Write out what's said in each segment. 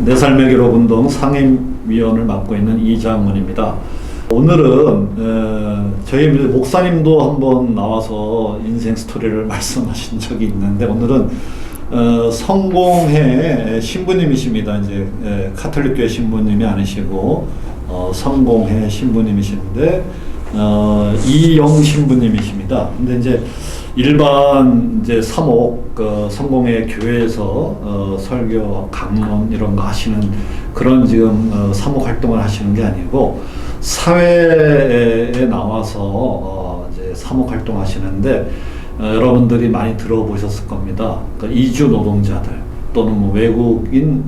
내 삶의 기록 운동 상임위원을 맡고 있는 이장훈입니다. 오늘은 저희 목사님도 한번 나와서 인생 스토리를 말씀하신 적이 있는데, 오늘은 성공회 신부님이십니다. 이제 카톨릭교회 신부님이 아니시고 성공회 신부님이신데 이영 신부님이십니다. 근데 이제 일반 이제 사목 성공회 교회에서 설교 강론 이런 거 하시는 그런 지금 사목 활동을 하시는 게 아니고 사회에 나와서 이제 사목 활동 하시는데, 여러분들이 많이 들어보셨을 겁니다. 그러니까 이주 노동자들 또는 뭐 외국인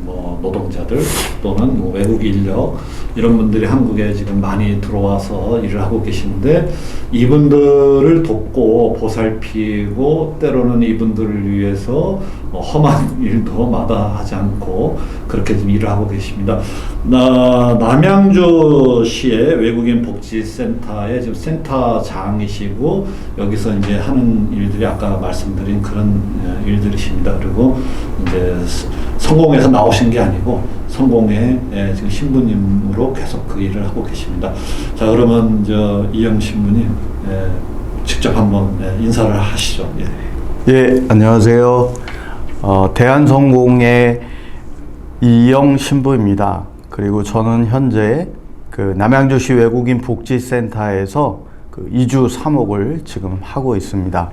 뭐 노동자들 또는 뭐 외국 인력 이런 분들이 한국에 지금 많이 들어와서 일을 하고 계신데, 이분들을 돕고 보살피고 때로는 이분들을 위해서 험한 일도 마다하지 않고 그렇게 좀 일을 하고 계십니다. 남양주시의 외국인 복지센터의 지금 센터장이시고, 여기서 이제 하는 일들이 아까 말씀드린 그런 일들이십니다. 그리고 이제 성공회에서 나오신 게 아니고 성공회 지금 신부님으로 계속 그 일을 하고 계십니다. 자, 그러면 이영 신부님 직접 한번 인사를 하시죠. 예, 안녕하세요. 대한성공회 이영 신부입니다. 그리고 저는 현재 그 남양주시 외국인 복지센터에서 그 이주 사목을 지금 하고 있습니다.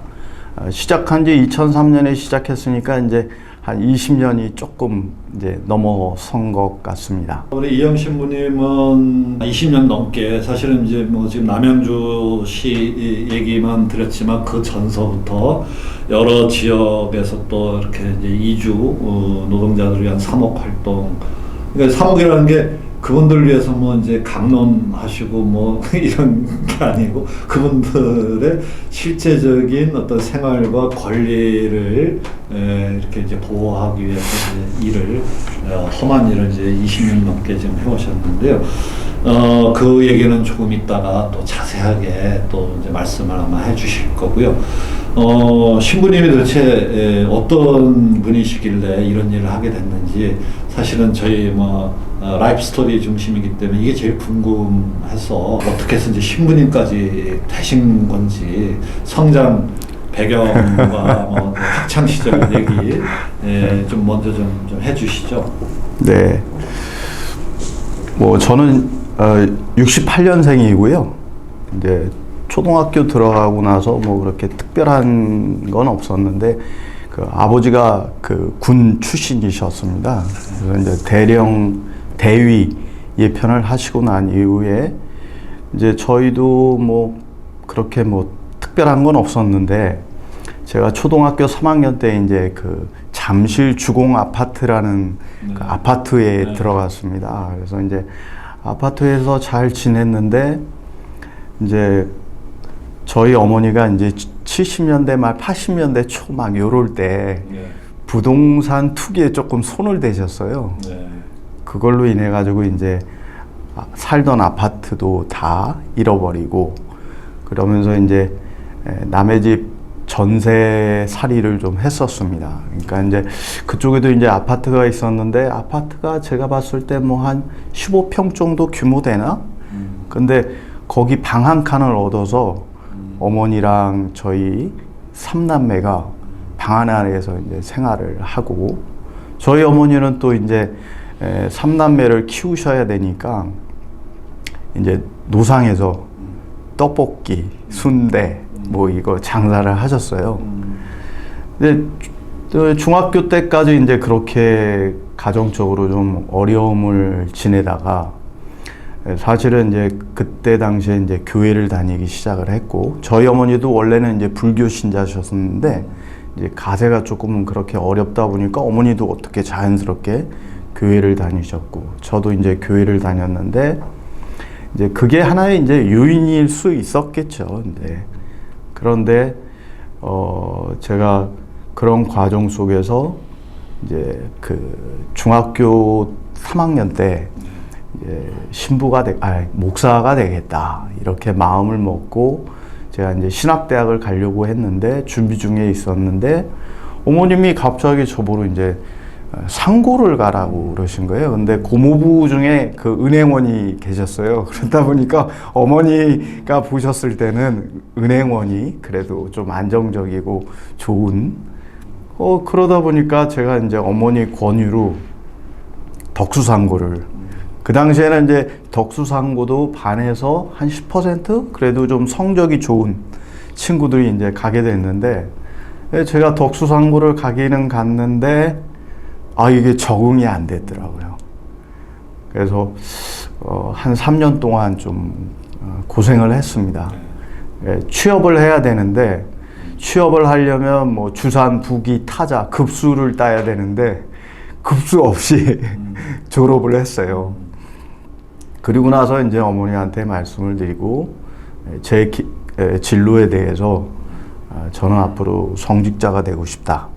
시작한 지 2003년에 시작했으니까 이제 한 20년이 조금 이제 넘어선 것 같습니다. 우리 이영 신부님은 20년 넘게, 사실은 이제 뭐 지금 남양주시 얘기만 드렸지만 그 전서부터 여러 지역에서 또 이렇게 이제 이주 노동자들을 위한 사목 활동, 그러니까 사목이라는 게 그분들을 위해서 뭐 이제 강론하시고 뭐 이런 게 아니고 그분들의 실제적인 어떤 생활과 권리를 이렇게 이제 보호하기 위해서 이제 일을 험한 일을 이제 20년 넘게 지금 해오셨는데요. 그 얘기는 조금 있다가 또 자세하게 또 이제 말씀을 아마 해주실 거고요. 신부님이 도대체 어떤 분이시길래 이런 일을 하게 됐는지, 사실은 저희 라이프 스토리 중심이기 때문에 이게 제일 궁금해서 어떻게 해서 이제 신부님까지 되신 건지, 성장 배경과 학창 시절 얘기 좀 먼저 좀 해주시죠. 네. 저는 68년생이고요. 이제 초등학교 들어가고 나서 그렇게 특별한 건 없었는데, 그 아버지가 그 군 출신이셨습니다. 그래서 이제 대위 예편을 하시고 난 이후에 이제 저희도 그렇게 특별한 건 없었는데, 제가 초등학교 3학년 때 이제 그 잠실 주공 아파트라는 그 아파트에 들어갔습니다. 그래서 이제 아파트에서 잘 지냈는데, 이제 저희 어머니가 이제 70년대 말 80년대 초 막 요럴 때 부동산 투기에 조금 손을 대셨어요. 그걸로 인해 가지고 이제 살던 아파트도 다 잃어버리고, 그러면서 이제 남의 집 전세 살이를 좀 했었습니다. 그러니까 이제 그쪽에도 이제 아파트가 있었는데, 아파트가 제가 봤을 때 한 15평 정도 규모 되나? 근데 거기 방 한 칸을 얻어서 어머니랑 저희 3남매가 방 안에서 이제 생활을 하고, 저희 어머니는 또 이제 3남매를 키우셔야 되니까 이제 노상에서 떡볶이, 순대 이거 장사를 하셨어요. 근데 중학교 때까지 이제 그렇게 가정적으로 좀 어려움을 지내다가, 사실은 이제 그때 당시에 이제 교회를 다니기 시작을 했고, 저희 어머니도 원래는 이제 불교 신자셨는데 이제 가세가 조금은 그렇게 어렵다 보니까 어머니도 어떻게 자연스럽게 교회를 다니셨고, 저도 이제 교회를 다녔는데, 이제 그게 하나의 이제 요인일 수 있었겠죠. 그런데 제가 그런 과정 속에서 이제 그 중학교 3학년 때 목사가 되겠다 이렇게 마음을 먹고 제가 이제 신학대학을 가려고 했는데 준비 중에 있었는데 어머님이 갑자기 저보고 이제 상고를 가라고 그러신 거예요. 근데 고모부 중에 그 은행원이 계셨어요. 그러다 보니까 어머니가 보셨을 때는 은행원이 그래도 좀 안정적이고 좋은 그러다 보니까 제가 이제 어머니 권유로 덕수상고를 그 당시에는 이제 덕수상고도 반에서 한 10% 그래도 좀 성적이 좋은 친구들이 이제 가게 됐는데 제가 덕수상고를 가기는 갔는데 이게 적응이 안 됐더라고요. 그래서 한 3년 동안 좀 고생을 했습니다. 취업을 해야 되는데 취업을 하려면 뭐 주산, 부기, 타자, 급수를 따야 되는데 급수 없이 졸업을 했어요. 그리고 나서 이제 어머니한테 말씀을 드리고 제 진로에 대해서 저는 앞으로 성직자가 되고 싶다.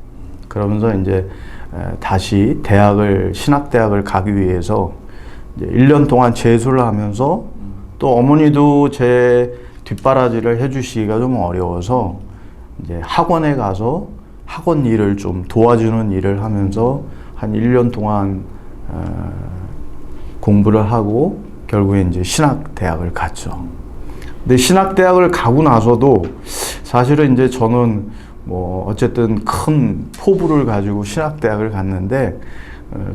그러면서 이제 다시 신학대학을 가기 위해서 이제 1년 동안 재수를 하면서 또 어머니도 제 뒷바라지를 해주시기가 좀 어려워서 이제 학원에 가서 학원 일을 좀 도와주는 일을 하면서 한 1년 동안 공부를 하고 결국에 이제 신학대학을 갔죠. 근데 신학대학을 가고 나서도 사실은 이제 저는 뭐 어쨌든 큰 포부를 가지고 신학대학을 갔는데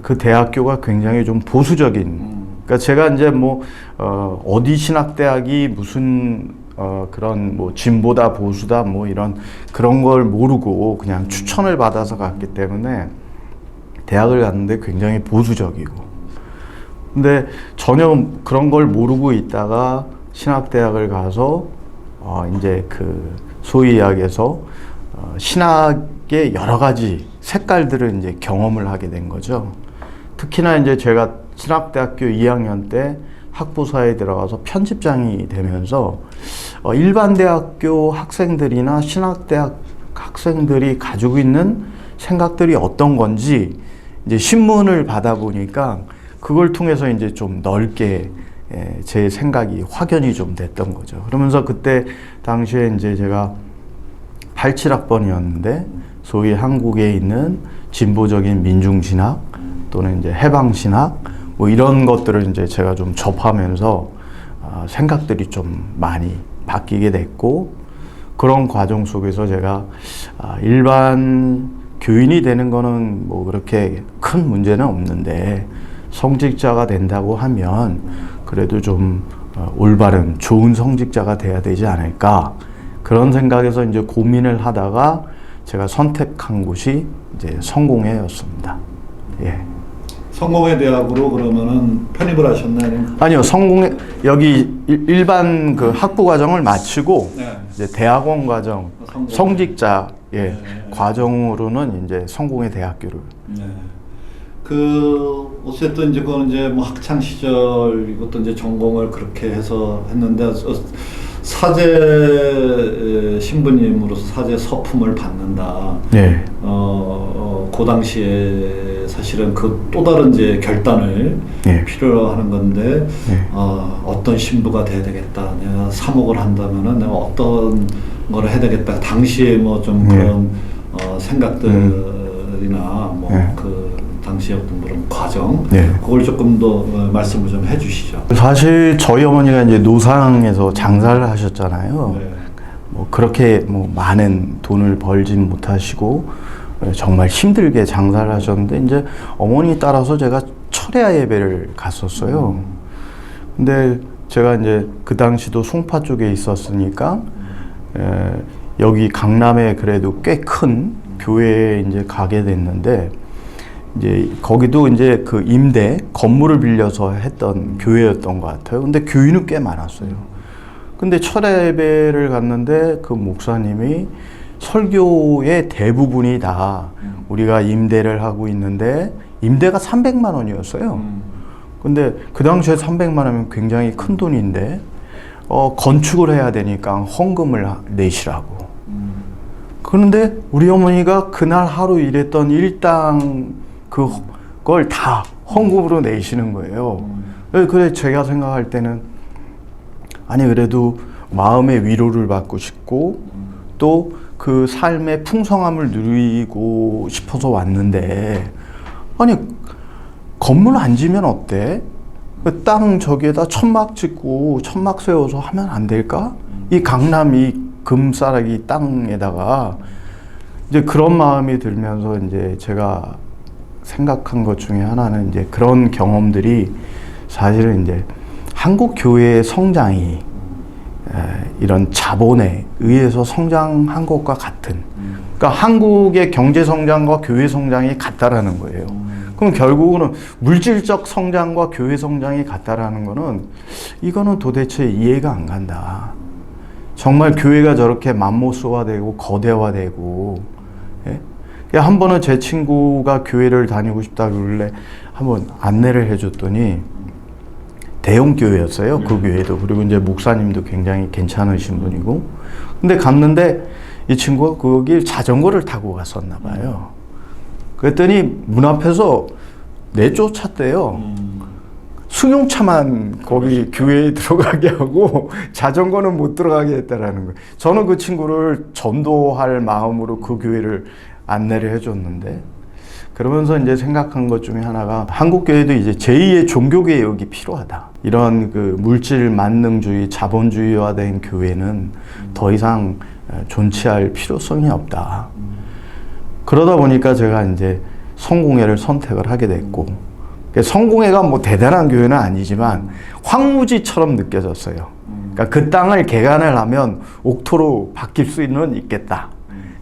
그 대학교가 굉장히 좀 보수적인 그러니까 제가 이제 뭐 어디 신학대학이 무슨 그런 뭐 진보다 보수다 뭐 이런 그런 걸 모르고 그냥 추천을 받아서 갔기 때문에 대학을 갔는데 굉장히 보수적이고 근데 전혀 그런 걸 모르고 있다가 신학대학을 가서 이제 그 소위 이야기해서 신학의 여러 가지 색깔들을 이제 경험을 하게 된 거죠. 특히나 이제 제가 신학대학교 2학년 때 학부사에 들어가서 편집장이 되면서 일반 대학교 학생들이나 신학대학 학생들이 가지고 있는 생각들이 어떤 건지 이제 신문을 받아보니까 그걸 통해서 이제 좀 넓게 제 생각이 확연이 좀 됐던 거죠. 그러면서 그때 당시에 이제 제가 87학번이었는데 소위 한국에 있는 진보적인 민중신학 또는 이제 해방신학 뭐 이런 것들을 이제 제가 좀 접하면서 생각들이 좀 많이 바뀌게 됐고 그런 과정 속에서 제가 일반 교인이 되는 거는 뭐 그렇게 큰 문제는 없는데 성직자가 된다고 하면 그래도 좀 올바른 좋은 성직자가 돼야 되지 않을까 그런 생각에서 이제 고민을 하다가 제가 선택한 곳이 이제 성공회였습니다. 예. 성공회 대학으로 그러면은 편입을 하셨나요? 아니요, 성공회 여기 일반 그 학부 과정을 마치고 네. 이제 대학원 과정 성직자 네. 과정으로는 이제 성공회 대학교를. 네. 그 어쨌든 이제 그건 이제 뭐 학창 시절 이것도 이제 전공을 그렇게 해서 했는데 사제 신부님으로서 사제 서품을 받는다. 네. 그 당시에 사실은 그 또 다른 이제 결단을 필요로 하는 건데 어떤 신부가 돼야 되겠다. 내가 사목을 한다면은 내가 어떤 거를 해야 되겠다. 당시에 뭐 좀 그런 생각들이나 뭐 그 당시에 어떤 그런 과정 그걸 조금 더 말씀을 좀 해주시죠. 사실 저희 어머니가 이제 노상에서 장사를 하셨잖아요. 뭐 그렇게 뭐 많은 돈을 벌진 못하시고 정말 힘들게 장사를 하셨는데 이제 어머니 따라서 제가 철야 예배를 갔었어요. 근데 제가 이제 그 당시도 송파 쪽에 있었으니까 여기 강남에 그래도 꽤 큰 교회에 이제 가게 됐는데 이제 거기도 이제 그 임대 건물을 빌려서 했던 교회였던 것 같아요. 근데 교인은 꽤 많았어요. 근데 철야 예배를 갔는데 그 목사님이 설교의 대부분이 다 우리가 임대를 하고 있는데 임대가 300만 원이었어요. 근데 그 당시에 300만 원이면 굉장히 큰 돈인데 건축을 해야 되니까 헌금을 내시라고. 그런데 우리 어머니가 그날 하루 일했던 일당 그걸 다 헌금으로 내시는 거예요. 그래 제가 생각할 때는 아니 그래도 마음의 위로를 받고 싶고 또 그 삶의 풍성함을 누리고 싶어서 왔는데 아니 건물 안 지면 어때? 그 땅 저기에다 천막 짓고 천막 세워서 하면 안 될까? 이 강남 이 금싸라기 땅에다가 이제 그런 마음이 들면서 이제 제가 생각한 것 중에 하나는 이제 그런 경험들이 사실은 이제 한국 교회의 성장이 이런 자본에 의해서 성장한 것과 같은, 그러니까 한국의 경제 성장과 교회 성장이 같다라는 거예요. 그럼 결국은 물질적 성장과 교회 성장이 같다라는 거는 이거는 도대체 이해가 안 간다. 정말 교회가 저렇게 맘모스화되고 거대화되고, 예? 한 번은 제 친구가 교회를 다니고 싶다 그러길래 한번 안내를 해줬더니 대형 교회였어요. 그 교회도. 그리고 이제 목사님도 굉장히 괜찮으신 분이고. 근데 갔는데 이 친구가 거기 자전거를 타고 갔었나 봐요. 그랬더니 문 앞에서 내쫓았대요. 승용차만 거기 교회에 들어가게 하고 자전거는 못 들어가게 했다라는 거예요. 저는 그 친구를 전도할 마음으로 그 교회를 안내를 해줬는데, 그러면서 이제 생각한 것 중에 하나가 한국 교회도 이제 제2의 종교 개혁이 필요하다. 이런 그 물질 만능주의, 자본주의화된 교회는 더 이상 존치할 필요성이 없다. 그러다 보니까 제가 이제 성공회를 선택을 하게 됐고, 성공회가 뭐 대단한 교회는 아니지만 황무지처럼 느껴졌어요. 그러니까 그 땅을 개간을 하면 옥토로 바뀔 수는 있겠다.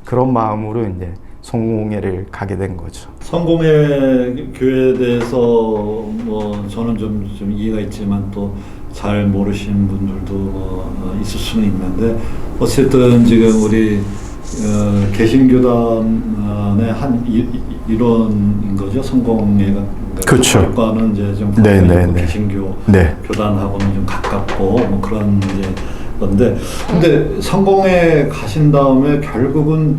그런 마음으로 이제 성공회를 가게 된 거죠. 성공회 교회에 대해서 뭐 저는 좀 이해가 있지만 또 잘 모르시는 분들도 있을 수는 있는데, 어쨌든 지금 우리 개신교단의 한 일원인 거죠. 성공회가. 그렇죠. 과는 이제 좀 개신교 교단하고는 좀 가깝고 뭐 그런 이제 건데, 근데 성공회 가신 다음에 결국은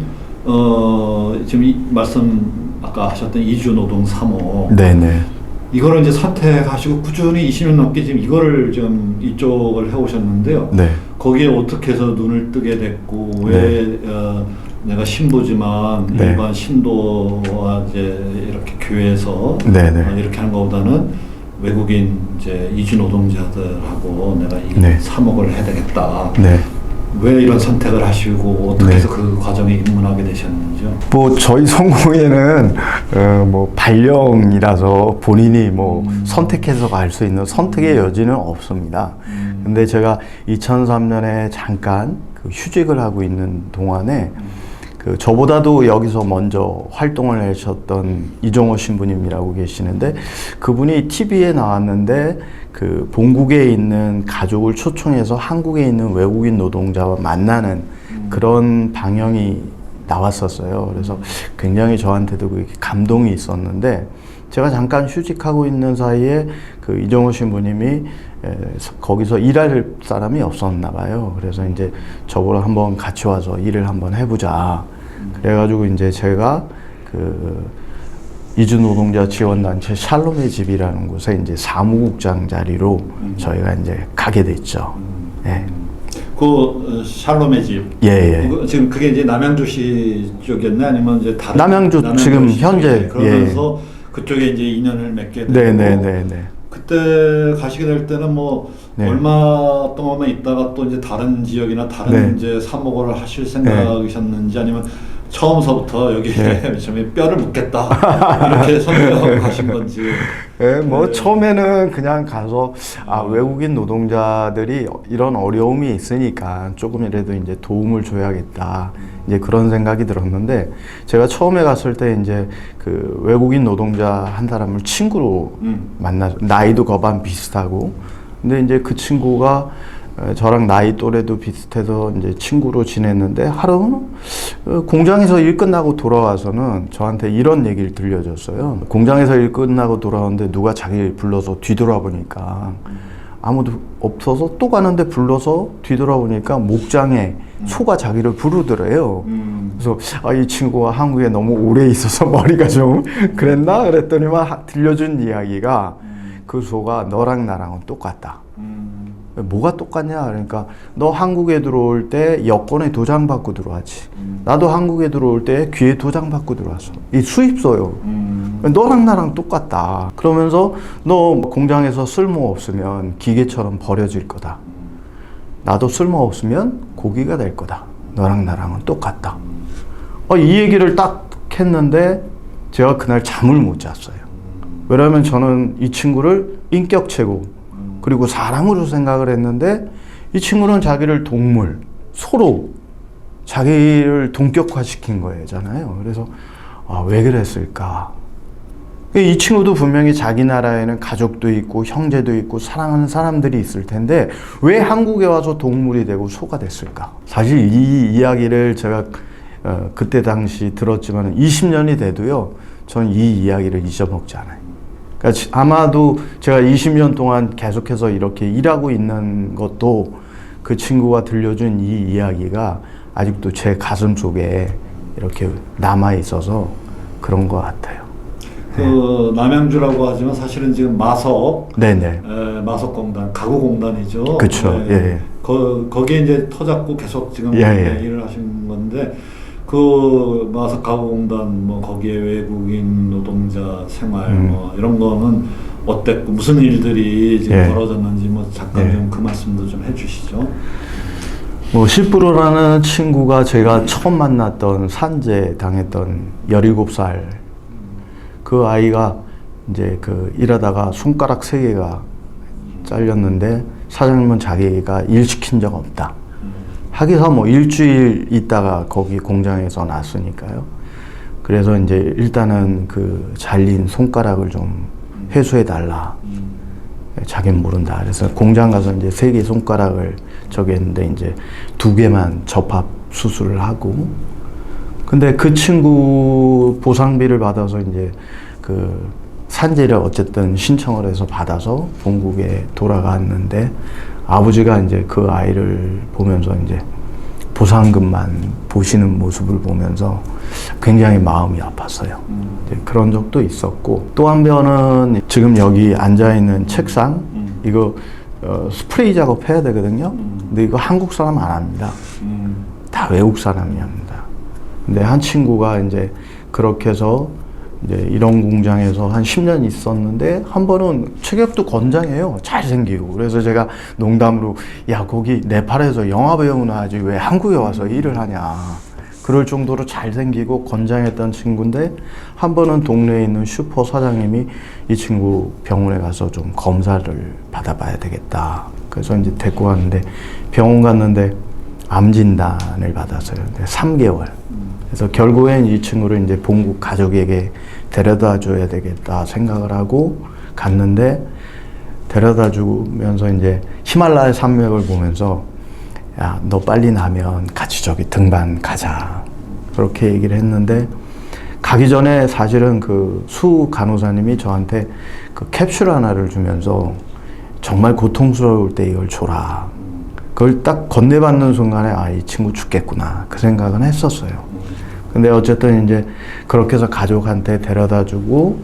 지금 말씀 아까 하셨던 이주노동 3호. 네네. 이거를 이제 선택하시고 꾸준히 20년 넘게 지금 이거를 좀 이쪽을 해오셨는데요. 네. 거기에 어떻게 해서 눈을 뜨게 됐고, 왜 내가 신부지만 일반 신도와 이제 이렇게 교회에서 이렇게 하는 것보다는 외국인 이제 이주 노동자들하고 내가 이 사목을 해야 되겠다. 왜 이런 선택을 하시고 어떻게 해서 그 과정에 입문하게 되셨는지요? 뭐 저희 성공회는 뭐 발령이라서 본인이 뭐 선택해서 갈 수 있는 선택의 여지는 없습니다. 근데 제가 2003년에 잠깐 그 휴직을 하고 있는 동안에 그 저보다도 여기서 먼저 활동을 하셨던 이종호 신부님이라고 계시는데, 그분이 TV에 나왔는데 그 본국에 있는 가족을 초청해서 한국에 있는 외국인 노동자와 만나는 그런 방영이 나왔었어요. 그래서 굉장히 저한테도 그게 감동이 있었는데, 제가 잠깐 휴직하고 있는 사이에 그 이종호 신부님이 거기서 일할 사람이 없었나 봐요. 그래서 이제 저보러 한번 같이 와서 일을 한번 해보자. 그래가지고 이제 제가 그 이주 노동자 지원단체 샬롬의 집이라는 곳에 이제 사무국장 자리로 저희가 이제 가게 됐죠. 예. 그 샬롬의 집. 예. 지금 그게 이제 남양주시 쪽이었나 아니면 이제 다른 남양주 지금 현재 그러면서 그쪽에 이제 인연을 맺게 되고. 네네네. 그때 가시게 될 때는 뭐 얼마 동안만 있다가 또 이제 다른 지역이나 다른 이제 사목을 하실 생각이셨는지, 아니면 처음서부터 여기 뼈를 묻겠다 이렇게 선택하고 가신 건지. 뭐 처음에는 그냥 가서 외국인 노동자들이 이런 어려움이 있으니까 조금이라도 이제 도움을 줘야겠다, 이제 그런 생각이 들었는데, 제가 처음에 갔을 때 이제 그 외국인 노동자 한 사람을 친구로 만나서, 나이도 거반 비슷하고, 근데 이제 그 친구가 저랑 나이 또래도 비슷해서 이제 친구로 지냈는데, 하루는 공장에서 일 끝나고 돌아와서는 저한테 이런 얘기를 들려줬어요. 공장에서 일 끝나고 돌아오는데 누가 자기를 불러서 뒤돌아보니까 아무도 없어서, 또 가는데 불러서 뒤돌아보니까 목장에 소가 자기를 부르더래요. 그래서 이 친구가 한국에 너무 오래 있어서 머리가 좀 그랬나? 그랬더니만 들려준 이야기가 그 소가 너랑 나랑은 똑같다. 뭐가 똑같냐? 그러니까 너 한국에 들어올 때 여권에 도장 받고 들어왔지. 나도 한국에 들어올 때 귀에 도장 받고 들어왔어. 이 수입소요. 너랑 나랑 똑같다. 그러면서 너 공장에서 쓸모 없으면 기계처럼 버려질 거다. 나도 쓸모 없으면 고기가 될 거다. 너랑 나랑은 똑같다. 이 얘기를 딱 했는데 제가 그날 잠을 못 잤어요. 왜냐하면 저는 이 친구를 인격체고 그리고 사람으로 생각을 했는데 이 친구는 자기를 동물, 소로 자기를 동격화시킨 거잖아요. 그래서 왜 그랬을까? 이 친구도 분명히 자기 나라에는 가족도 있고 형제도 있고 사랑하는 사람들이 있을 텐데 왜 한국에 와서 동물이 되고 소가 됐을까? 사실 이 이야기를 제가 그때 당시 들었지만 20년이 돼도요, 저는 이 이야기를 잊어먹지 않아요. 그러니까 아마도 제가 20년 동안 계속해서 이렇게 일하고 있는 것도 그 친구가 들려준 이 이야기가 아직도 제 가슴 속에 이렇게 남아 있어서 그런 것 같아요. 그 남양주라고 하지만 사실은 지금 마석, 네네. 마석공단, 가구공단이죠. 그렇죠. 네. 예. 거기에 이제 터잡고 계속 지금 일을 하신 건데 그 마석 가구공단 뭐 거기에 외국인 노동자 생활 뭐 이런 거는 어땠고 무슨 일들이 지금 벌어졌는지 뭐 잠깐 좀 그 말씀도 좀 해주시죠. 뭐 실프로라는 친구가 제가 처음 만났던 산재 당했던 17살 그 아이가 이제 그 일하다가 손가락 3개가 잘렸는데 사장님은 자기가 일 시킨 적 없다. 하기서 뭐 일주일 있다가 거기 공장에서 났으니까요. 그래서 이제 일단은 그 잘린 손가락을 좀 회수해 달라. 자기는 모른다. 그래서 공장 가서 이제 3개 손가락을 저기 했는데 이제 2개만 접합 수술을 하고. 근데 그 친구 보상비를 받아서 이제 그 산재를 어쨌든 신청을 해서 받아서 본국에 돌아갔는데 아버지가 이제 그 아이를 보면서 이제 보상금만 보시는 모습을 보면서 굉장히 마음이 아팠어요. 이제 그런 적도 있었고 또 한 번은 지금 여기 앉아있는 책상 이거 스프레이 작업해야 되거든요. 근데 이거 한국 사람 안 합니다. 다 외국 사람이 합니다. 근데 한 친구가 이제 그렇게 해서 이제 이런 공장에서 한 10년 있었는데 한 번은 체격도 건장해요. 잘생기고. 그래서 제가 농담으로 야 거기 네팔에서 영화 배우나 하지 왜 한국에 와서 일을 하냐. 그럴 정도로 잘생기고 건장했던 친구인데 한 번은 동네에 있는 슈퍼 사장님이 이 친구 병원에 가서 좀 검사를 받아봐야 되겠다. 그래서 이제 데리고 갔는데 병원 갔는데 암 진단을 받았어요. 3개월. 그래서 결국엔 이 친구를 이제 본국 가족에게 데려다 줘야 되겠다 생각을 하고 갔는데 데려다 주면서 이제 히말라야 산맥을 보면서 야, 너 빨리 나면 같이 저기 등반 가자. 그렇게 얘기를 했는데 가기 전에 사실은 그 수 간호사님이 저한테 그 캡슐 하나를 주면서 정말 고통스러울 때 이걸 줘라. 그걸 딱 건네받는 순간에 이 친구 죽겠구나. 그 생각은 했었어요. 근데 어쨌든 이제 그렇게 해서 가족한테 데려다 주고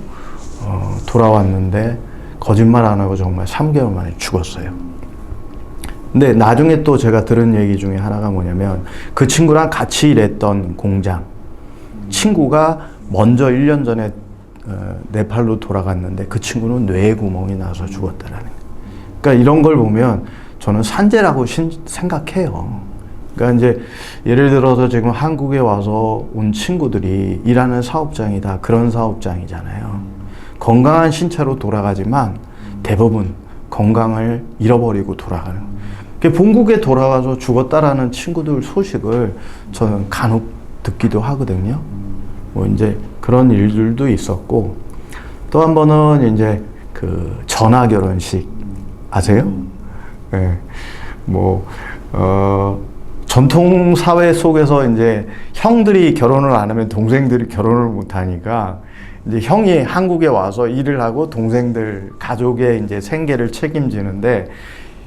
돌아왔는데 거짓말 안 하고 정말 3개월 만에 죽었어요. 근데 나중에 또 제가 들은 얘기 중에 하나가 뭐냐면 그 친구랑 같이 일했던 공장 친구가 먼저 1년 전에 네팔로 돌아갔는데 그 친구는 뇌에 구멍이 나서 죽었다라는 거예요. 그러니까 이런 걸 보면 저는 산재라고 생각해요. 그러니까 이제 예를 들어서 지금 한국에 와서 온 친구들이 일하는 사업장이 다 그런 사업장이잖아요. 건강한 신체로 돌아가지만 대부분 건강을 잃어버리고 돌아가는. 본국에 돌아가서 죽었다라는 친구들 소식을 저는 간혹 듣기도 하거든요. 뭐 이제 그런 일들도 있었고 또 한 번은 이제 그 전화 결혼식 아세요? 네. 전통 사회 속에서 이제 형들이 결혼을 안 하면 동생들이 결혼을 못 하니까 이제 형이 한국에 와서 일을 하고 동생들 가족의 이제 생계를 책임지는데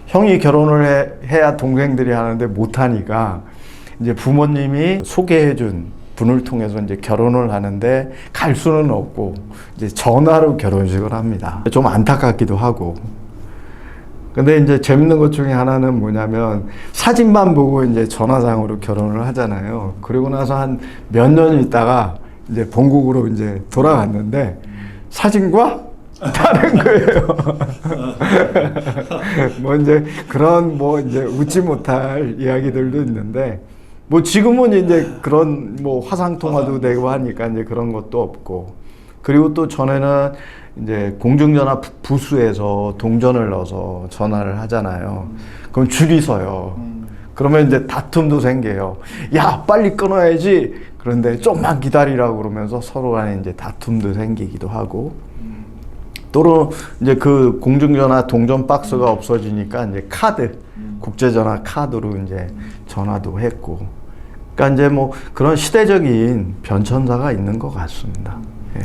형이 결혼을 해야 동생들이 하는데 못 하니까 이제 부모님이 소개해준 분을 통해서 이제 결혼을 하는데 갈 수는 없고 이제 전화로 결혼식을 합니다. 좀 안타깝기도 하고. 근데 이제 재밌는 것 중에 하나는 뭐냐면 사진만 보고 이제 전화상으로 결혼을 하잖아요. 그리고 나서 한 몇 년 있다가 이제 본국으로 이제 돌아갔는데 사진과 다른 거예요. 뭐 이제 그런 뭐 이제 웃지 못할 이야기들도 있는데 뭐 지금은 이제 그런 뭐 화상 통화도 되고 하니까 이제 그런 것도 없고 그리고 또 전에는 이제 공중전화 부스에서 동전을 넣어서 전화를 하잖아요. 그럼 줄이 서요. 그러면 이제 다툼도 생겨요. 야, 빨리 끊어야지. 그런데 좀만 기다리라고 그러면서 서로 간에 이제 다툼도 생기기도 하고. 또는 이제 그 공중전화 동전 박스가 없어지니까 이제 카드, 국제전화 카드로 이제 전화도 했고. 그러니까 이제 뭐 그런 시대적인 변천사가 있는 것 같습니다. 예.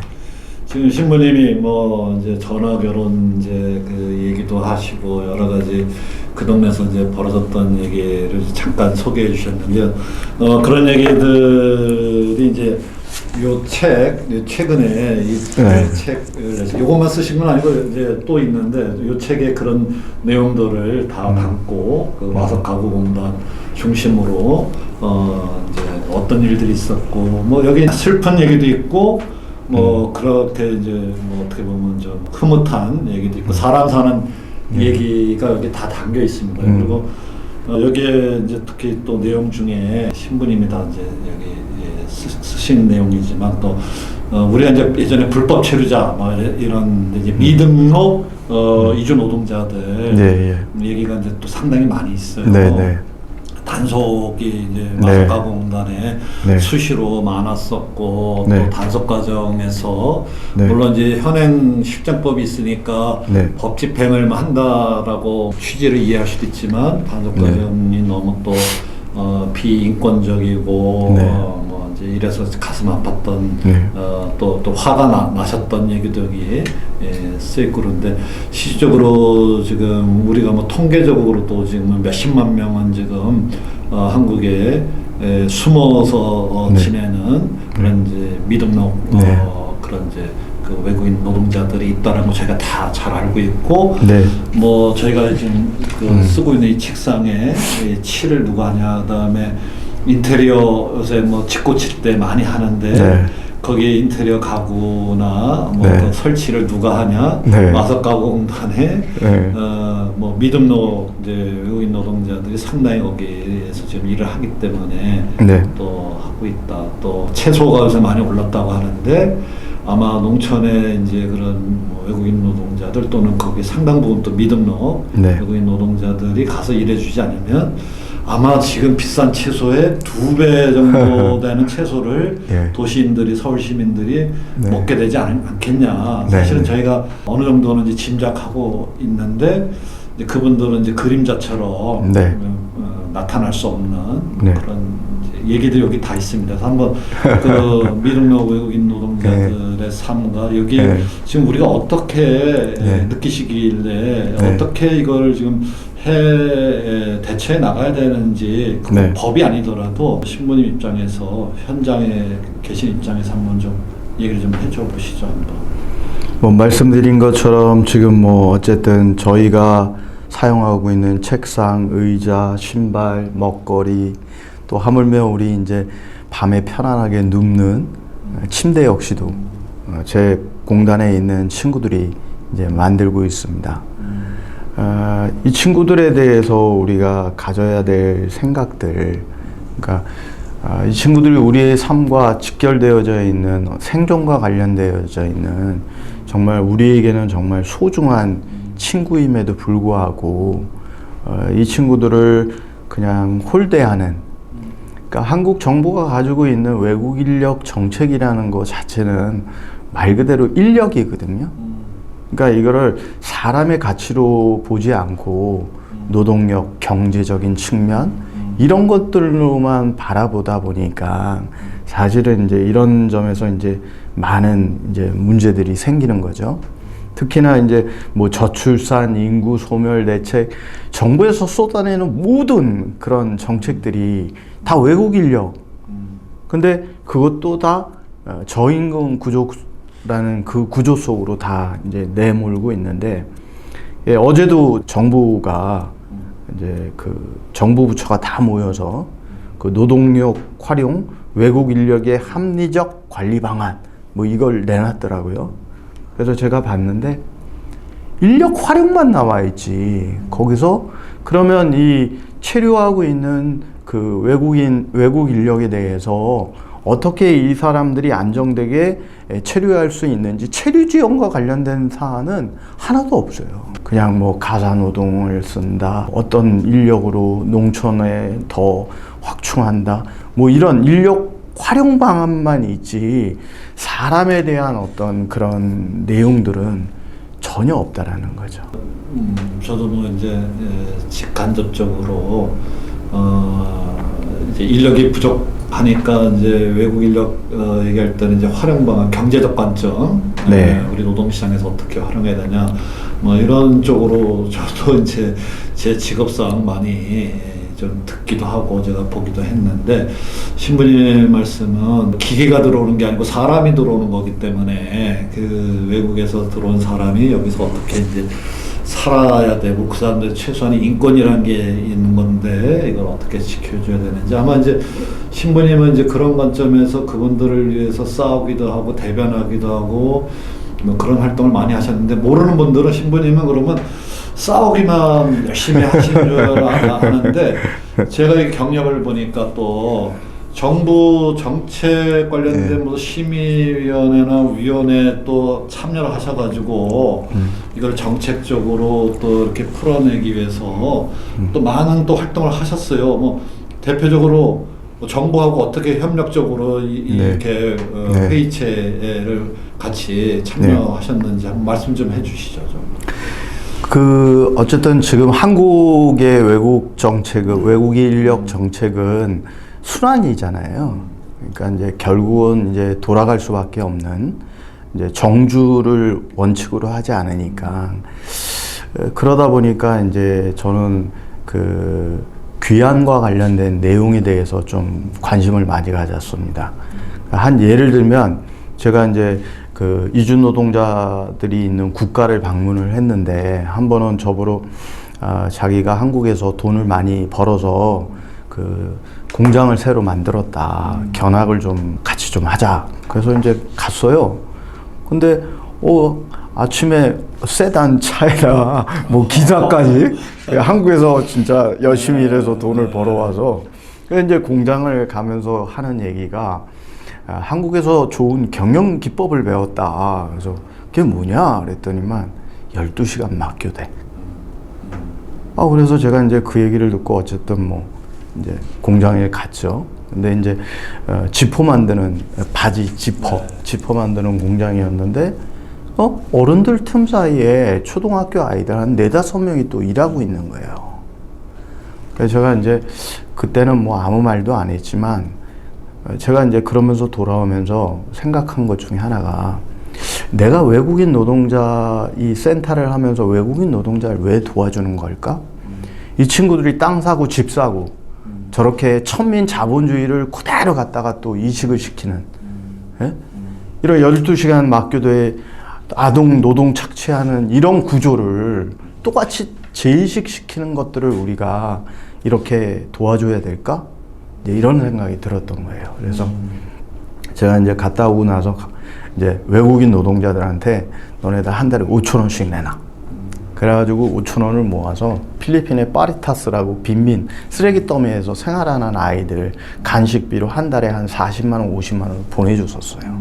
지금 신부님이 뭐 이제 전화 결혼 이제 그 얘기도 하시고 여러 가지 그 동네에서 이제 벌어졌던 얘기를 잠깐 소개해 주셨는데요. 그런 얘기들이 이제 요 책 최근에 이 네. 책을 요것만 쓰신 건 아니고 이제 또 있는데 요 책에 그런 내용들을 다 담고 그 와서 가구 공단 중심으로 이제 어떤 일들이 있었고 뭐 여기 슬픈 얘기도 있고 뭐 그렇게 이제 뭐 어떻게 보면 좀 흐뭇한 얘기도 있고 사람 사는 얘기가 여기 다 담겨 있습니다. 그리고 여기에 이제 특히 또 내용 중에 신부님이 다 이제 여기 쓰신 내용이지만 또 우리가 이제 예전에 불법 체류자 뭐 이런 이제 미등록 이주 노동자들 얘기가 이제 또 상당히 많이 있어요. 단속이 이제 마석가공단에 수시로 많았었고 또 단속 과정에서 물론 이제 현행 실정법이 있으니까 법 집행을 한다라고 취지를 이해할 수도 있지만 단속 과정이 너무 또 비인권적이고 뭐 이제 이래서 가슴 아팠던 또 화가 나셨던 얘기도 여기 쓰였고 그런데 실질적으로 지금 우리가 뭐 통계적으로도 지금 몇십만 명은 지금 한국에 숨어서 지내는 그런 이제 미등록 그런 이제 그 외국인 노동자들이 있다는 거 저희가 다 잘 알고 있고 뭐 저희가 지금 그 쓰고 있는 이 책상에 이 칠을 누가 하냐 그다음에 인테리어 요새 뭐 짓고칠 때 많이 하는데 거기에 인테리어 가구나 뭐 그 설치를 누가 하냐 마석가공단에 뭐 미등록 이제 외국인 노동자들이 상당히 거기에서 지금 일을 하기 때문에 또 하고 있다. 또 채소가 요새 많이 올랐다고 하는데 아마 농촌에 이제 그런 뭐 외국인 노동자들 또는 거기 상당 부분 또 미등록 외국인 노동자들이 가서 일해주지 않으면 아마 지금 비싼 채소의 2배 정도 되는 채소를 도시인들이 서울 시민들이 먹게 되지 않겠냐. 사실은 저희가 어느 정도는 이제 짐작하고 있는데 이제 그분들은 이제 그림자처럼 나타날 수 없는 그런 얘기들이 여기 다 있습니다. 그래서 한번 그 미등록 외국인 노동자들의 삶과 여기 지금 우리가 어떻게 느끼시길래 어떻게 이걸 지금 대처해 나가야 되는지 법이 아니더라도 신부님 입장에서 현장에 계신 입장에서 한번 좀 얘기를 좀 해줘 보시죠. 한번. 뭐 말씀드린 것처럼 지금 뭐 어쨌든 저희가 사용하고 있는 책상, 의자, 신발, 먹거리 또 하물며 우리 이제 밤에 편안하게 눕는 침대 역시도 제 공단에 있는 친구들이 이제 만들고 있습니다. 이 친구들에 대해서 우리가 가져야 될 생각들, 그러니까 이 친구들이 우리의 삶과 직결되어져 있는 생존과 관련되어져 있는 정말 우리에게는 정말 소중한 친구임에도 불구하고 이 친구들을 그냥 홀대하는 그러니까 한국 정부가 가지고 있는 외국 인력 정책이라는 것 자체는 말 그대로 인력이거든요. 그러니까 이거를 사람의 가치로 보지 않고 노동력, 경제적인 측면 이런 것들로만 바라보다 보니까 사실은 이제 이런 점에서 이제 많은 이제 문제들이 생기는 거죠. 특히나 이제 뭐 저출산, 인구 소멸 대책, 정부에서 쏟아내는 모든 그런 정책들이 다 외국 인력. 근데 그것도 다 저임금 구조라는 그 구조 속으로 다 이제 내몰고 있는데 예, 어제도 정부가 이제 그 정부 부처가 다 모여서 그 노동력 활용 외국 인력의 합리적 관리 방안 뭐 이걸 내놨더라고요. 그래서 제가 봤는데 인력 활용만 나와 있지. 거기서 그러면 이 체류하고 있는 그 외국 인력에 대해서 어떻게 이 사람들이 안정되게 체류할 수 있는지 체류 지원과 관련된 사안은 하나도 없어요. 그냥 뭐 가사 노동을 쓴다, 어떤 인력으로 농촌에 더 확충한다, 뭐 이런 인력 활용 방안만 있지 사람에 대한 어떤 그런 내용들은 전혀 없다라는 거죠. 저도 뭐 이제 직간접적으로 이제 인력이 부족하니까 이제 외국 인력 얘기할 때는 이제 활용 방안, 경제적 관점, 네. 우리 노동시장에서 어떻게 활용해야 되냐, 뭐 이런 쪽으로 저도 이제 제 직업상 많이 좀 듣기도 하고 제가 보기도 했는데, 신부님 말씀은 기계가 들어오는 게 아니고 사람이 들어오는 거기 때문에 그 외국에서 들어온 사람이 여기서 어떻게 이제 살아야 되고 그 사람들 최소한의 인권이라는 게 있는 건데 이걸 어떻게 지켜줘야 되는지, 아마 이제 신부님은 이제 그런 관점에서 그분들을 위해서 싸우기도 하고 대변하기도 하고 뭐 그런 활동을 많이 하셨는데, 모르는 분들은 신부님은 그러면 싸우기만 열심히 하시는 줄 아는데, 제가 이 경력을 보니까 또 정부 정책 관련된 뭐 심의위원회나 위원회 또 참여를 하셔가지고 이걸 정책적으로 또 이렇게 풀어내기 위해서 또 많은 또 활동을 하셨어요. 뭐 대표적으로 뭐 정부하고 어떻게 협력적으로 이렇게 회의체를 같이 참여하셨는지 한번 말씀 좀 해주시죠. 좀. 그 어쨌든 지금 한국의 외국 정책은, 외국 인력 정책은 순환이잖아요. 그러니까 이제 결국은 이제 돌아갈 수밖에 없는, 이제 정주를 원칙으로 하지 않으니까, 그러다 보니까 이제 저는 그 귀환과 관련된 내용에 대해서 좀 관심을 많이 가졌습니다. 한 예를 들면 제가 이제 그 이주 노동자들이 있는 국가를 방문을 했는데, 한 번은 저보러 자기가 한국에서 돈을 많이 벌어서 그 공장을 새로 만들었다, 견학을 좀 같이 좀 하자. 그래서 이제 갔어요. 근데 아침에 세단 차에다 뭐 기사까지 한국에서 진짜 열심히 일해서 돈을 벌어와서, 그래서 이제 공장을 가면서 하는 얘기가 한국에서 좋은 경영 기법을 배웠다. 그래서 그게 뭐냐 그랬더니만 12시간 막교대. 그래서 제가 이제 그 얘기를 듣고 어쨌든 뭐 이제 공장에 갔죠. 근데 이제 지퍼 만드는, 바지 지퍼 만드는 공장이었는데 어른들 틈 사이에 초등학교 아이들 한 4-5명이 또 일하고 있는 거예요. 그래서 제가 이제 그때는 뭐 아무 말도 안 했지만, 제가 이제 그러면서 돌아오면서 생각한 것 중에 하나가, 내가 외국인 노동자 이 센터를 하면서 외국인 노동자를 왜 도와주는 걸까? 이 친구들이 땅 사고 집 사고 저렇게 천민 자본주의를 그대로 갖다가 또 이식을 시키는, 예? 이런 12시간 막교도에 아동 노동 착취하는 이런 구조를 똑같이 재이식시키는 것들을 우리가 이렇게 도와줘야 될까? 이런 생각이 들었던 거예요. 그래서 제가 이제 갔다 오고 나서 이제 외국인 노동자들한테 너네들 한 달에 5,000원씩 내놔. 그래가지고 5,000원을 모아서 필리핀의 파리타스라고 빈민 쓰레기 더미에서 생활하는 아이들 간식비로 한 달에 한 40만 원, 50만 원을 보내줬었어요.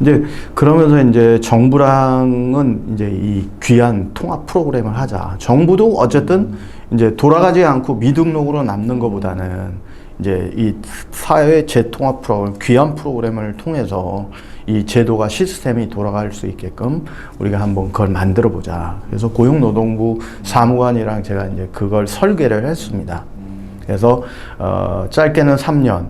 이제 그러면서 이제 정부랑은 이제 이 귀한 통합 프로그램을 하자. 정부도 어쨌든 이제 돌아가지 않고 미등록으로 남는 것보다는 이제 이 사회 재통합 프로그램, 귀한 프로그램을 통해서 이 제도가 시스템이 돌아갈 수 있게끔 우리가 한번 그걸 만들어 보자. 그래서 고용노동부 사무관이랑 제가 이제 그걸 설계를 했습니다. 그래서 짧게는 3년,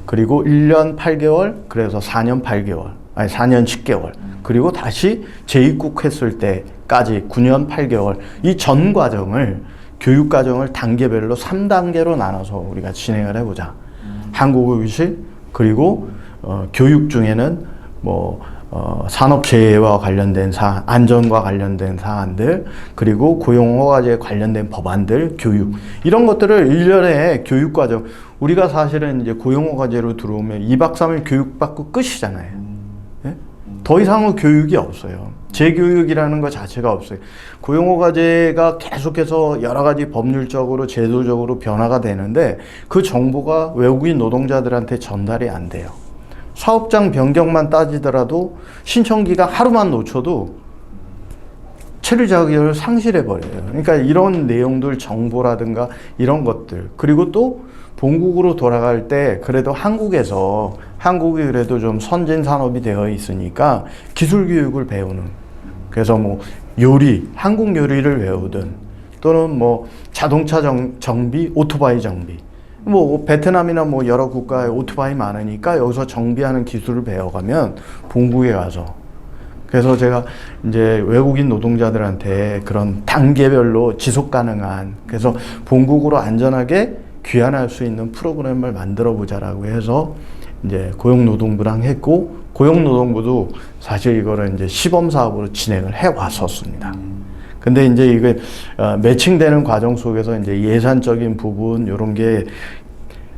그리고 1년 8개월, 그래서 4년 8개월, 아니 4년 10개월, 그리고 다시 재입국했을 때까지 9년 8개월, 이 전 과정을, 교육 과정을 단계별로 3단계로 나눠서 우리가 진행을 해보자. 한국어 교실, 그리고 교육 중에는 뭐 산업재해와 관련된 사안, 안전과 관련된 사안들, 그리고 고용허가제에 관련된 법안들, 교육, 이런 것들을 1년에 교육과정, 우리가 사실은 이제 고용허가제로 들어오면 2박 3일 교육받고 끝이잖아요. 예? 더 이상은 교육이 없어요. 재교육이라는 것 자체가 없어요. 고용허가제가 계속해서 여러 가지 법률적으로, 제도적으로 변화가 되는데 그 정보가 외국인 노동자들한테 전달이 안 돼요. 사업장 변경만 따지더라도 신청기가 하루만 놓쳐도 체류 자격을 상실해버려요. 그러니까 이런 내용들, 정보라든가 이런 것들, 그리고 또 본국으로 돌아갈 때 그래도 한국이 그래도 좀 선진 산업이 되어 있으니까 기술 교육을 배우는, 그래서 뭐 요리, 한국 요리를 배우든 또는 뭐 자동차 정비, 오토바이 정비, 뭐 베트남이나 뭐 여러 국가에 오토바이 많으니까 여기서 정비하는 기술을 배워가면 본국에 가서, 그래서 제가 이제 외국인 노동자들한테 그런 단계별로 지속 가능한, 그래서 본국으로 안전하게 귀환할 수 있는 프로그램을 만들어 보자라고 해서 이제 고용노동부랑 했고, 고용노동부도 사실 이거를 이제 시범 사업으로 진행을 해 왔었습니다. 근데 이제 이게 매칭되는 과정 속에서 이제 예산적인 부분 이런 게,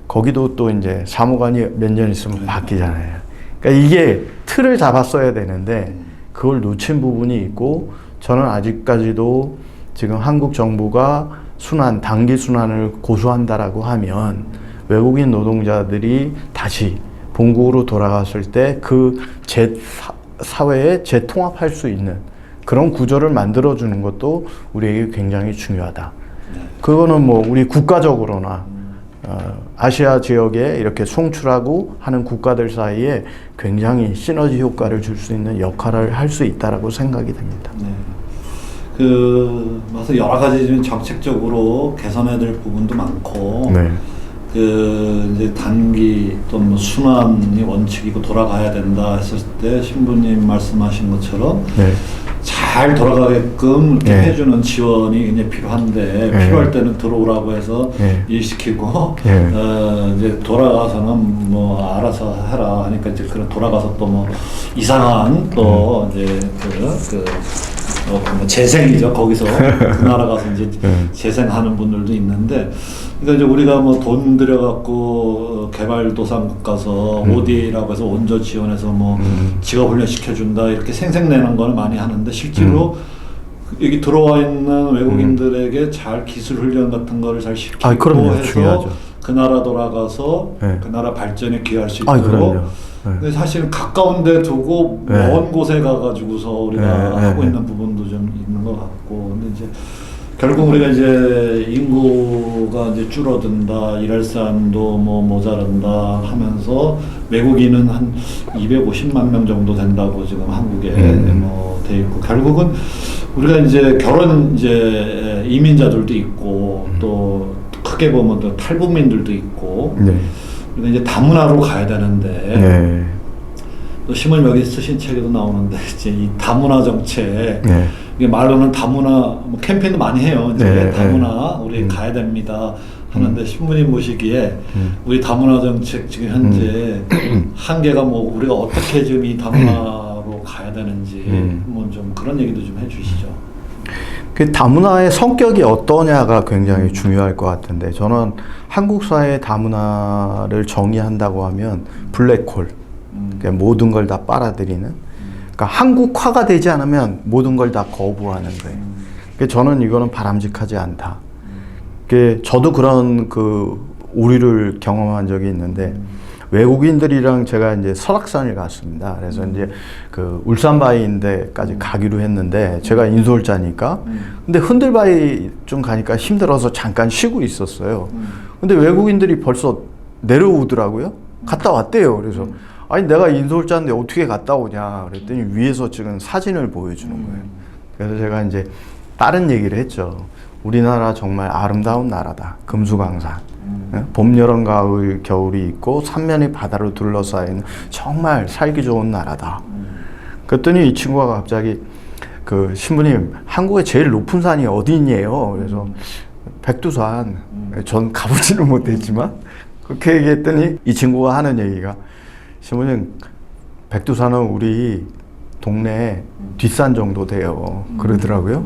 거기도 또 이제 사무관이 몇 년 있으면 바뀌잖아요. 그러니까 이게 틀을 잡았어야 되는데 그걸 놓친 부분이 있고, 저는 아직까지도 지금 한국 정부가 단기 순환을 고수한다라고 하면 외국인 노동자들이 다시 본국으로 돌아갔을 때 그 사회에 재통합할 수 있는 그런 구조를 만들어주는 것도 우리에게 굉장히 중요하다. 그거는 뭐 우리 국가적으로나 아시아 지역에 이렇게 송출하고 하는 국가들 사이에 굉장히 시너지 효과를 줄 수 있는 역할을 할 수 있다라고 생각이 됩니다. 네. 그래서 여러 가지 좀 정책적으로 개선해야 될 부분도 많고, 네. 이제 단기 또 뭐 순환이 원칙이고 돌아가야 된다 했을 때 신부님 말씀하신 것처럼 네. 잘 돌아가게끔 이렇게 네. 해주는 지원이 이제 필요한데, 네. 필요할 때는 들어오라고 해서 네. 일시키고, 네. 이제 돌아가서는 뭐 알아서 해라 하니까 이제 돌아가서 또 뭐 이상한 또 이제 뭐 재생이죠. 거기서 그 나라 가서 이제 재생하는 분들도 있는데, 그러니까 이제 우리가 뭐 돈 들여갖고 개발도상국 가서 ODA라고 해서 원조 지원해서 뭐 직업 훈련 시켜준다 이렇게 생색내는 거는 많이 하는데, 실제로 여기 들어와 있는 외국인들에게 잘 기술 훈련 같은 거를 잘 시키고 그럼요. 해서 중요하죠. 그 나라 돌아가서 네. 그 나라 발전에 기여할 수 있도록. 그럼요. 네. 근데 사실 가까운 데 두고 네. 먼 곳에 가가지고서 우리가 네. 하고 있는 부분도 좀 있는 것 같고, 근데 이제 결국 우리가 이제 인구가 이제 줄어든다, 일할 사람도 뭐 모자란다 하면서 외국인은 한 250만 명 정도 된다고 지금 한국에 뭐 돼 있고, 결국은 우리가 이제 이제 이민자들도 있고, 또 크게 보면 또 탈북민들도 있고, 네. 우리가 이제 다문화로 가야 되는데, 네. 또 신문 여기 쓰신 책에도 나오는데 이제 이 다문화 정책, 네. 이게 말로는 다문화 뭐 캠페인도 많이 해요. 이제 네, 다문화 우리 가야 됩니다 하는데, 신부님 보시기에 우리 다문화 정책 지금 현재 한계가 뭐 우리가 어떻게 지금 이 다문화로 가야 되는지 한번 좀 그런 얘기도 좀 해주시죠. 그 다문화의 성격이 어떠냐가 굉장히 중요할 것 같은데, 저는 한국 사회의 다문화를 정의한다고 하면 블랙홀, 그러니까 모든 걸 다 빨아들이는, 그러니까 한국화가 되지 않으면 모든 걸 다 거부하는 거예요. 그러니까 저는 이거는 바람직하지 않다. 그러니까 저도 그런 오류를 경험한 적이 있는데, 외국인들이랑 제가 이제 설악산을 갔습니다. 그래서 이제 울산바위인데까지 가기로 했는데, 제가 인솔자니까, 근데 흔들바위 좀 가니까 힘들어서 잠깐 쉬고 있었어요. 근데 외국인들이 벌써 내려오더라고요. 갔다 왔대요. 그래서 아니 내가 인솔자인데 어떻게 갔다 오냐 그랬더니 위에서 찍은 사진을 보여주는 거예요. 그래서 제가 이제 다른 얘기를 했죠. 우리나라 정말 아름다운 나라다. 금수강산. 봄, 여름, 가을, 겨울이 있고 삼면이 바다로 둘러싸인 정말 살기 좋은 나라다. 그랬더니 이 친구가 갑자기 신부님, 한국의 제일 높은 산이 어디 있니에요? 그래서 백두산. 전 가보지는 못했지만 그렇게 얘기했더니 이 친구가 하는 얘기가, 신부님, 백두산은 우리 동네 뒷산 정도 돼요. 그러더라고요.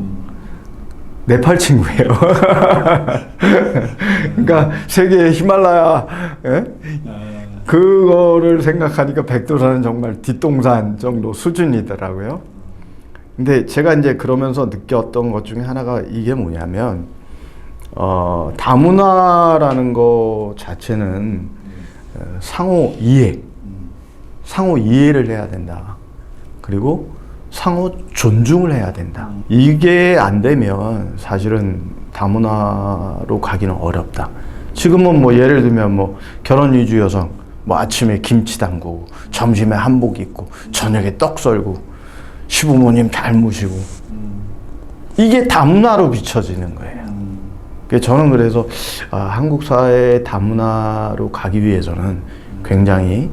네팔 친구예요. 그러니까 세계 히말라야, 예? 그거를 생각하니까 백두산은 정말 뒷동산 정도 수준이더라고요. 근데 제가 이제 그러면서 느꼈던 것 중에 하나가 이게 뭐냐면, 다문화라는 것 자체는 상호 이해를 해야 된다. 그리고 상호 존중을 해야 된다. 이게 안 되면 사실은 다문화로 가기는 어렵다. 지금은 뭐 예를 들면 뭐 결혼 위주 여성, 뭐 아침에 김치 담그고, 점심에 한복 입고, 저녁에 떡 썰고, 시부모님 잘 모시고, 이게 다문화로 비춰지는 거예요. 저는 그래서 한국 사회의 다문화로 가기 위해서는 굉장히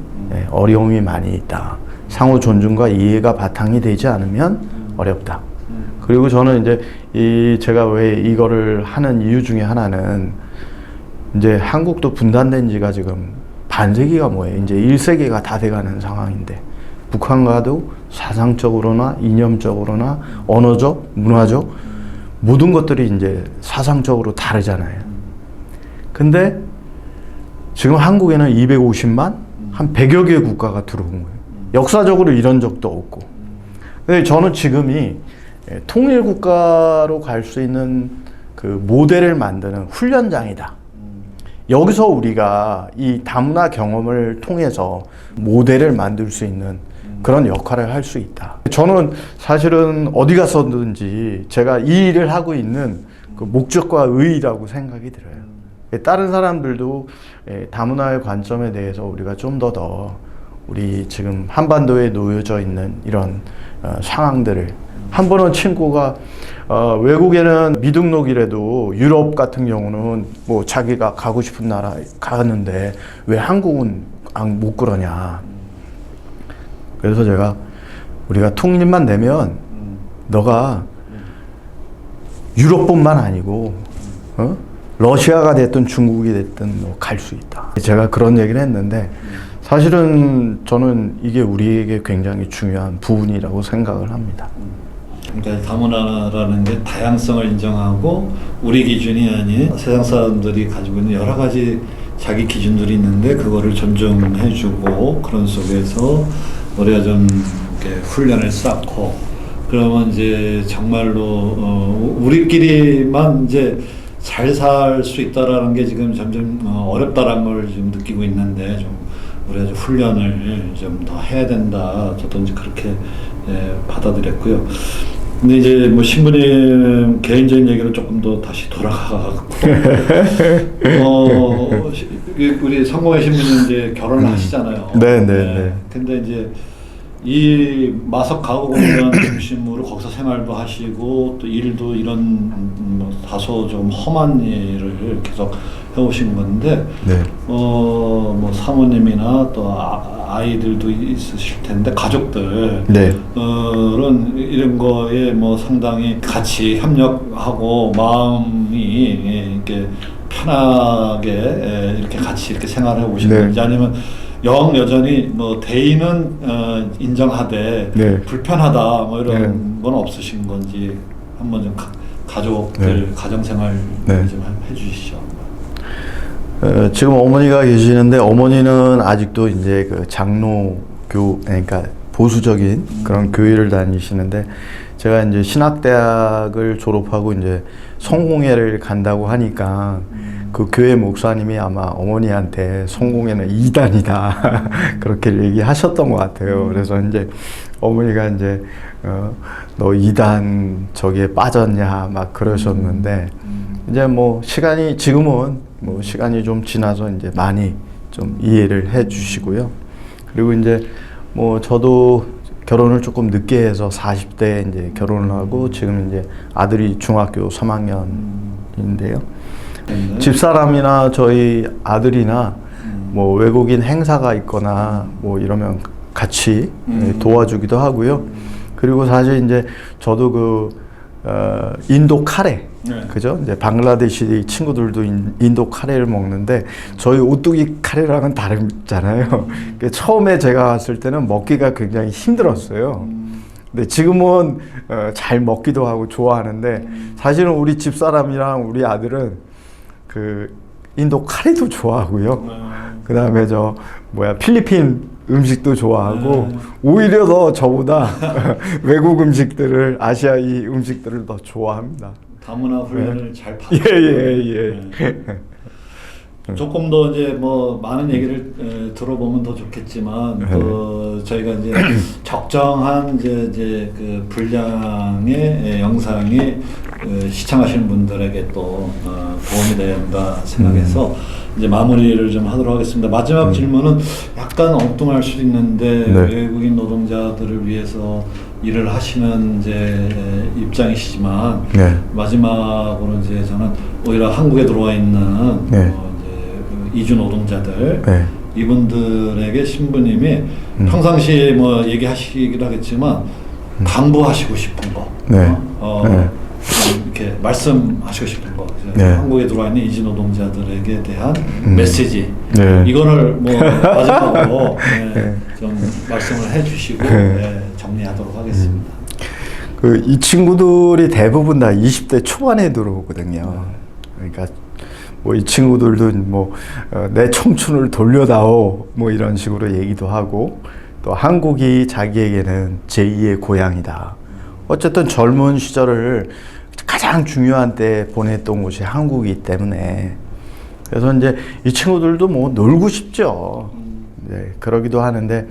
어려움이 많이 있다. 상호 존중과 이해가 바탕이 되지 않으면 어렵다. 그리고 저는 이제 제가 왜 이거를 하는 이유 중에 하나는 이제 한국도 분단된 지가 지금 반세기가 뭐예요. 이제 1세기가 다 돼가는 상황인데 북한과도 사상적으로나 이념적으로나 언어적, 문화적 모든 것들이 이제 사상적으로 다르잖아요. 근데 지금 한국에는 250만, 한 100여 개의 국가가 들어온 거예요. 역사적으로 이런 적도 없고. 근데 저는 지금이 통일국가로 갈 수 있는 그 모델을 만드는 훈련장이다. 여기서 우리가 이 다문화 경험을 통해서 모델을 만들 수 있는 그런 역할을 할 수 있다. 저는 사실은 어디 가서든지 제가 이 일을 하고 있는 그 목적과 의의라고 생각이 들어요. 다른 사람들도 다문화의 관점에 대해서 우리가 좀 더 우리 지금 한반도에 놓여져 있는 이런 상황들을 한 번은 친구가 외국에는 미등록이라도 유럽 같은 경우는 뭐 자기가 가고 싶은 나라 가는데 왜 한국은 못 그러냐. 그래서 제가 우리가 통일만 되면 너가 유럽뿐만 아니고 러시아가 됐든 중국이 됐든 너 갈 수 있다. 제가 그런 얘기를 했는데 사실은 저는 이게 우리에게 굉장히 중요한 부분이라고 생각을 합니다. 그러니까 다문화라는 게 다양성을 인정하고 우리 기준이 아닌 세상 사람들이 가지고 있는 여러 가지 자기 기준들이 있는데 그거를 존중해주고 그런 속에서 우리가 좀 이렇게 훈련을 쌓고 그러면 이제 정말로 우리끼리만 이제 잘 살 수 있다라는 게 지금 점점 어렵다라는 걸 지금 느끼고 있는데 좀 우리가 좀 훈련을 좀 더 해야 된다. 저도 이제 그렇게 받아들였고요. 근데 이제 뭐 신부님 개인적인 얘기로 조금 더 다시 돌아가고 우리 성공의 신부님 이제 결혼을 하시잖아요. 네. 근데 이제 이 마석 가구 공단 중심으로 거기서 생활도 하시고 또 일도 이런 뭐 다소 좀 험한 일을 계속 해오신 건데 네. 뭐 사모님이나 또 아이들도 있으실 텐데 가족들 네. 이런 거에 뭐 상당히 같이 협력하고 마음이 이렇게 편하게 이렇게 같이 이렇게 생활해 오신 네. 건지 아니면 여전히 뭐 대의는 인정하되 네. 불편하다 뭐 이런 네. 건 없으신 건지 한번 좀 가족들 네. 가정생활 네. 좀 해주시죠. 지금 어머니가 계시는데 어머니는 아직도 이제 그 장로교 그러니까 보수적인 그런 교회를 다니시는데 제가 이제 신학대학을 졸업하고 이제 성공회를 간다고 하니까 그 교회 목사님이 아마 어머니한테 성공회는 이단이다 그렇게 얘기하셨던 것 같아요. 그래서 이제 어머니가 이제 너 이단 저기에 빠졌냐 막 그러셨는데 이제 뭐 지금은 뭐 시간이 좀 지나서 이제 많이 좀 이해를 해 주시고요. 그리고 이제 뭐 저도 결혼을 조금 늦게 해서 40대에 이제 결혼을 하고 지금 이제 아들이 중학교 3학년인데요. 집사람이나 저희 아들이나 뭐 외국인 행사가 있거나 뭐 이러면 같이 도와주기도 하고요. 그리고 사실 이제 저도 인도 카레. 네. 그죠? 이제 방글라데시 친구들도 인도 카레를 먹는데 저희 오뚜기 카레랑은 다르잖아요. 처음에 제가 왔을 때는 먹기가 굉장히 힘들었어요. 근데 지금은 잘 먹기도 하고 좋아하는데 사실은 우리 집사람이랑 우리 아들은 그 인도 카레도 좋아하고요. 그 다음에 필리핀 음식도 좋아하고 오히려 더 저보다 외국 음식들을 아시아의 음식들을 더 좋아합니다. 다문화 훈련을 잘 받고 예. 조금 더 이제 뭐 많은 얘기를 들어보면 더 좋겠지만 저희가 이제 적정한 이제 그 분량의 영상이 시청하시는 분들에게 또 도움이 된다 생각해서 이제 마무리를 좀 하도록 하겠습니다. 마지막 질문은 약간 엉뚱할 수도 있는데 네. 외국인 노동자들을 위해서 일을 하시는 이제 입장이시지만 네. 마지막으로 이제 저는 오히려 한국에 들어와 있는 네. 이제 그 이주 노동자들 네. 이분들에게 신부님이 평상시에 뭐 얘기하시긴 하겠지만 당부하시고 싶은 거, 네. 네. 이렇게 말씀하시고 싶은 거, 네. 한국에 들어와 있는 이주 노동자들에게 대한 메시지, 네. 이거를 뭐 마지막으로 좀 말씀을 해주시고 정리하도록 하겠습니다. 이 친구들이 대부분 다 20대 초반에 들어오거든요. 그러니까 뭐 이 친구들도 내 청춘을 돌려다오 뭐 이런 식으로 얘기도 하고 또 한국이 자기에게는 제2의 고향이다. 어쨌든 젊은 시절을 가장 중요한 때 보냈던 곳이 한국이기 때문에 그래서 이제 이 친구들도 뭐 놀고 싶죠. 네, 그러기도 하는데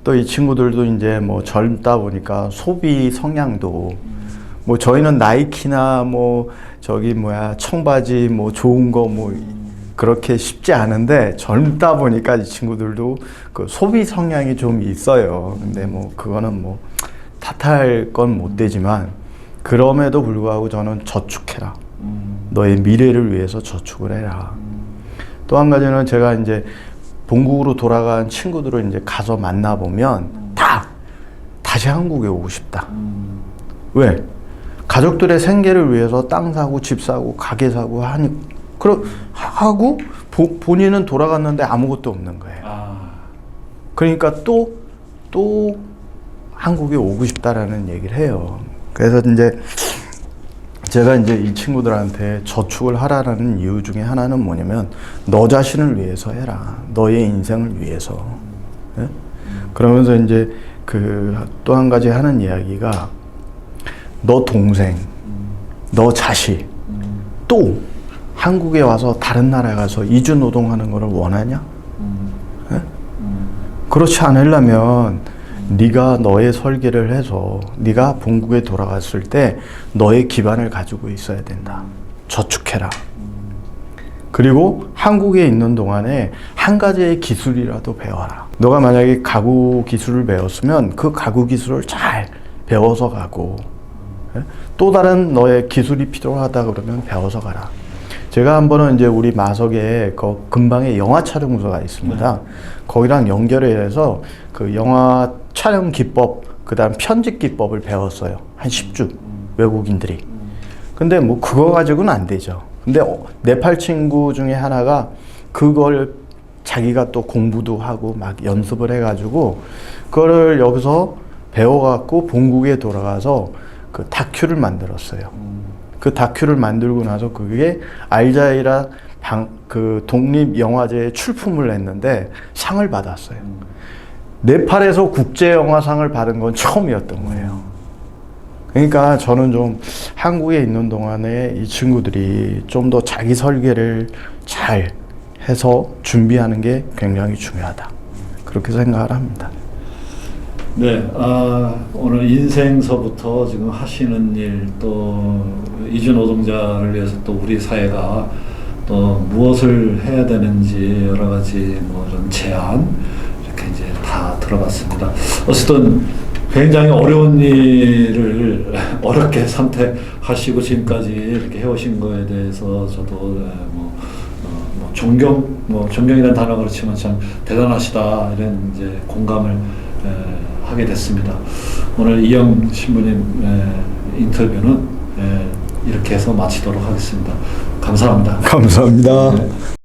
또 이 친구들도 이제 뭐 젊다 보니까 소비 성향도 뭐 저희는 나이키나 청바지 좋은 거 그렇게 쉽지 않은데 젊다 보니까 이 친구들도 그 소비 성향이 좀 있어요. 근데 그거는 탓할 건 못 되지만 그럼에도 불구하고 저는 저축해라. 너의 미래를 위해서 저축을 해라. 또 한 가지는 제가 이제 본국으로 돌아간 친구들을 이제 가서 만나보면 다시 한국에 오고 싶다. 왜? 가족들의 생계를 위해서 땅 사고 집 사고 가게 사고 하고 본인은 돌아갔는데 아무것도 없는 거예요. 그러니까 또 한국에 오고 싶다라는 얘기를 해요. 그래서 이제 제가 이제 이 친구들한테 저축을 하라는 이유 중에 하나는 뭐냐면 너 자신을 위해서 해라. 너의 인생을 위해서. 네? 그러면서 이제 또 한 가지 하는 이야기가 너 동생, 너 자식 또 한국에 와서 다른 나라에 가서 이주 노동하는 거를 원하냐? 네? 그렇지 않으려면 네가 너의 설계를 해서 네가 본국에 돌아갔을 때 너의 기반을 가지고 있어야 된다. 저축해라. 그리고 한국에 있는 동안에 한 가지의 기술이라도 배워라. 너가 만약에 가구 기술을 배웠으면 그 가구 기술을 잘 배워서 가고 또 다른 너의 기술이 필요하다 그러면 배워서 가라. 제가 한 번은 이제 우리 마석에 그 근방에 영화 촬영소가 있습니다. 거기랑 연결해서 그 영화 촬영 기법, 그 다음 편집 기법을 배웠어요. 한 10주 외국인들이. 근데 그거 가지고는 안 되죠. 근데 네팔 친구 중에 하나가 그걸 자기가 또 공부도 하고 막 연습을 해가지고 그거를 여기서 배워갖고 본국에 돌아가서 그 다큐를 만들었어요. 그 다큐를 만들고 나서 그게 알자이라 그 독립영화제에 출품을 했는데 상을 받았어요. 네팔에서 국제영화상을 받은 건 처음이었던 거예요. 그러니까 저는 좀 한국에 있는 동안에 이 친구들이 좀 더 자기 설계를 잘 해서 준비하는 게 굉장히 중요하다. 그렇게 생각을 합니다. 네, 오늘 인생서부터 지금 하시는 일, 또 이주 노동자를 위해서 또 우리 사회가 또 무엇을 해야 되는지 여러 가지 이런 제안 이렇게 이제 다 들어봤습니다. 어쨌든 굉장히 어려운 일을 어렵게 선택하시고 지금까지 이렇게 해오신 거에 대해서 저도 존경이라는 단어가 그렇지만 참 대단하시다 이런 이제 공감을 하게 됐습니다. 오늘 이영 신부님 인터뷰는 이렇게 해서 마치도록 하겠습니다. 감사합니다. 감사합니다. 네.